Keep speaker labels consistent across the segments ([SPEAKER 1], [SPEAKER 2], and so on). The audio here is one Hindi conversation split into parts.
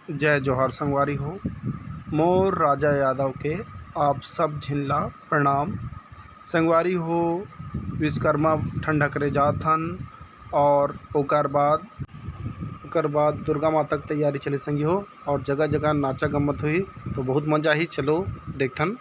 [SPEAKER 1] जय जोहार संगवारी हो। मोर राजा यादव के आप सब झिनला प्रणाम। संगवारी हो, विश्वकर्मा ठंडा करे जात हन और ओकर बाद दुर्गा माता की तैयारी चले संगी हो और जगह जगह नाचा गम्मत हुई तो बहुत मजा ही। चलो देखन।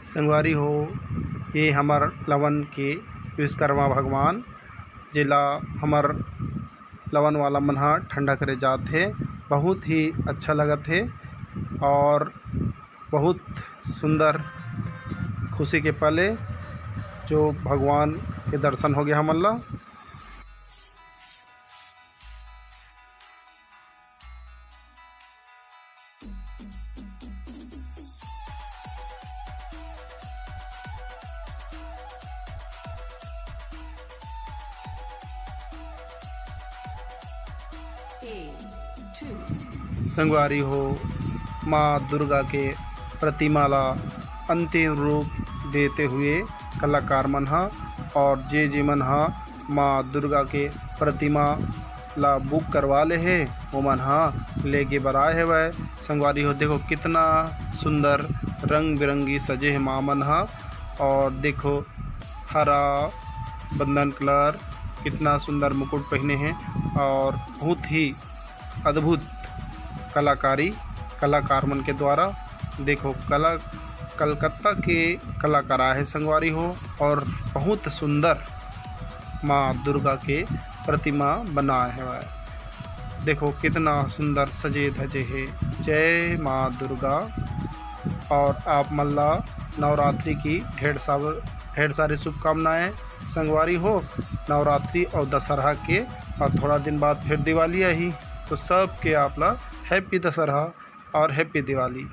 [SPEAKER 1] संगवारी हो, ये हमार लवन के विश्वकर्मा भगवान जिला हमार लवन वाला मन ह ठंडा करे जात है। बहुत ही अच्छा लगत है और बहुत सुंदर खुशी के पल है जो भगवान के दर्शन हो गया हमन ला। संगवारी हो, माँ दुर्गा के प्रतिमा ला अंतिम रूप देते हुए कलाकार मन ह और जे मन ह माँ दुर्गा के प्रतिमा ला बुक करवा ले है वो मन ह लेके बराए है। वह संगवारी हो, देखो कितना सुंदर रंग बिरंगी सजे है माँ मन ह। और देखो हरा बंदन कलर, कितना सुंदर मुकुट पहने हैं और बहुत ही अद्भुत कलाकार मन के द्वारा। देखो कलकत्ता के कलाकार आए हैं संगवारी हो और बहुत सुंदर माँ दुर्गा के प्रतिमा बनाए हैं। वह देखो कितना सुंदर सजे धजे है। जय माँ दुर्गा। और आप मल्ला नवरात्रि की ढेर सारी शुभकामनाएं संगवारी हो। नवरात्रि और दशहरा के और थोड़ा दिन बाद फिर दिवाली आई, तो सब के आप ला हैप्पी दशहरा और हैप्पी दिवाली।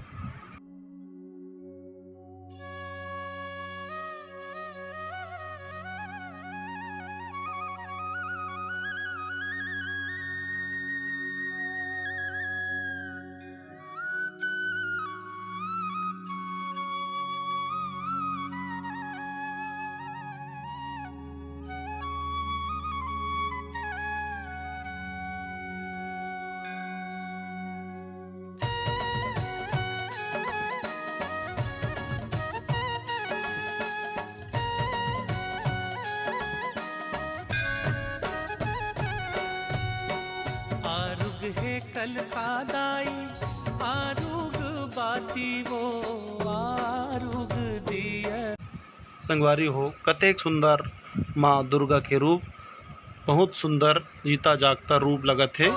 [SPEAKER 2] कल सादाई आरुग बाती वो आरुग दिया।
[SPEAKER 1] संगवारी हो, कतेक सुंदर माँ दुर्गा के रूप, बहुत सुंदर जीता जागता रूप लगत है।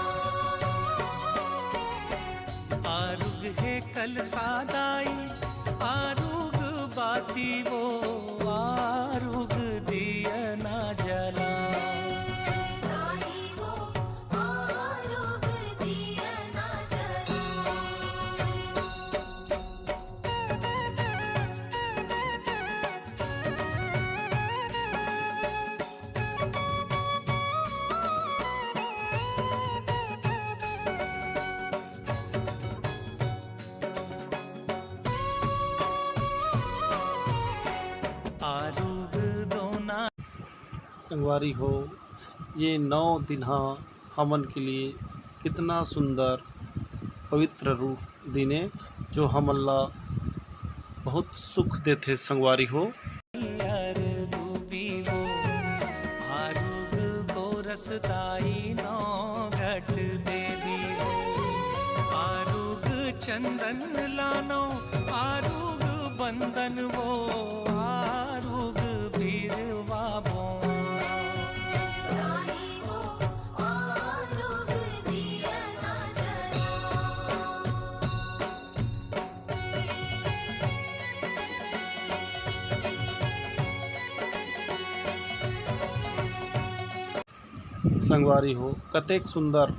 [SPEAKER 2] आरुग है कल सादाई आरुग बाती वो आरुग दिया ना जला।
[SPEAKER 1] संगवारी हो, ये 9 दिन हमन के लिए कितना सुंदर पवित्र रूप दिने जो हमन ला बहुत सुख देते संगवारी हो।
[SPEAKER 2] रसदाई नौ घट देवी हो आरुग चंदन लानो आरुग बंदन वो आरुग भीरवा भो।
[SPEAKER 1] संगवारी हो, कतेक सुंदर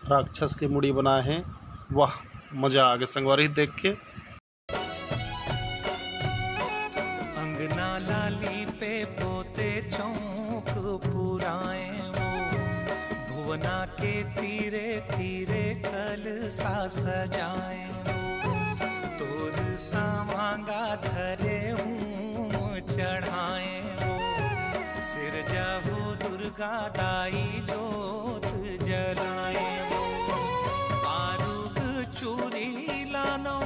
[SPEAKER 1] राक्षस के मुड़ी बनाए हैं। वाह, मज़ा आ गया संगवारी देख के।
[SPEAKER 2] शौक पुराए वो, भुवना के तीरे तीरे कलसा सजाए वो, तोर सामांगा धरे हूँ चढ़ाए वो, सिर जाहू दुर्गा दाई जोत जलाए वो, आरुग चूरी लानो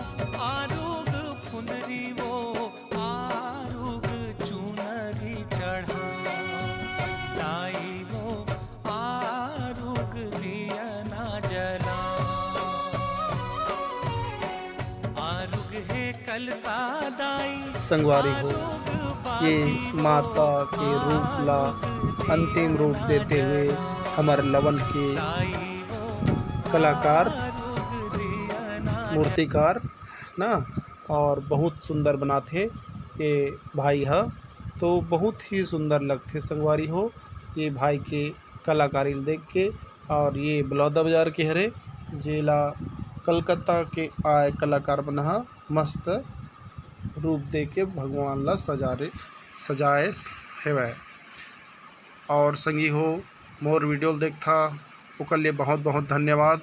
[SPEAKER 2] आरुग फुंदरी वो, आरुग चुनरी चढ़ा लाई वो, आरुग दिया ना जला, आरुग है कलसा दाई
[SPEAKER 1] संगवारी हो, ये माता के रूप ला अंतिम रूप देते हुए हमारे लवन के कलाकार मूर्तिकार ना, और बहुत सुंदर बनाते ये भाई है, तो बहुत ही सुंदर लगते संगवारी हो ये भाई के कलाकारी देख के। और ये बलौदा बाजार के हरे जिला कलकत्ता के आए कलाकार बना मस्त रूप दे के भगवान ला सजाए हेवै। और संगी हो मोर वीडियो देखता ओकर लिए बहुत बहुत धन्यवाद।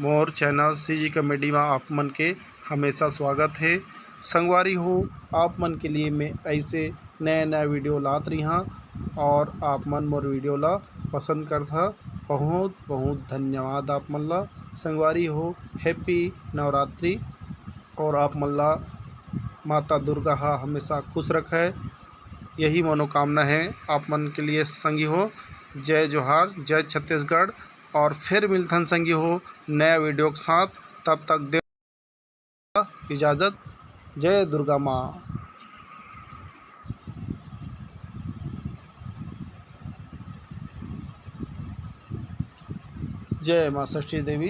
[SPEAKER 1] मोर चैनल CG कॉमेडी में आप मन के हमेशा स्वागत है। संगवारी हो आप मन के लिए मैं ऐसे नए नए वीडियो लात रही हाँ, और आप मन मोर वीडियो ला पसंद करता, बहुत बहुत धन्यवाद आप मन ला। संगवारी हो हैप्पी नवरात्रि, और आप मन ला माता दुर्गा हमेशा खुश रखे, यही मनोकामना है आप मन के लिए संगी हो। जय जोहार, जय छत्तीसगढ़, और फिर मिलथन संगी हो नया वीडियो के साथ। तब तक दे इजाज़त। जय दुर्गा माँ, जय माँ षष्ठी देवी।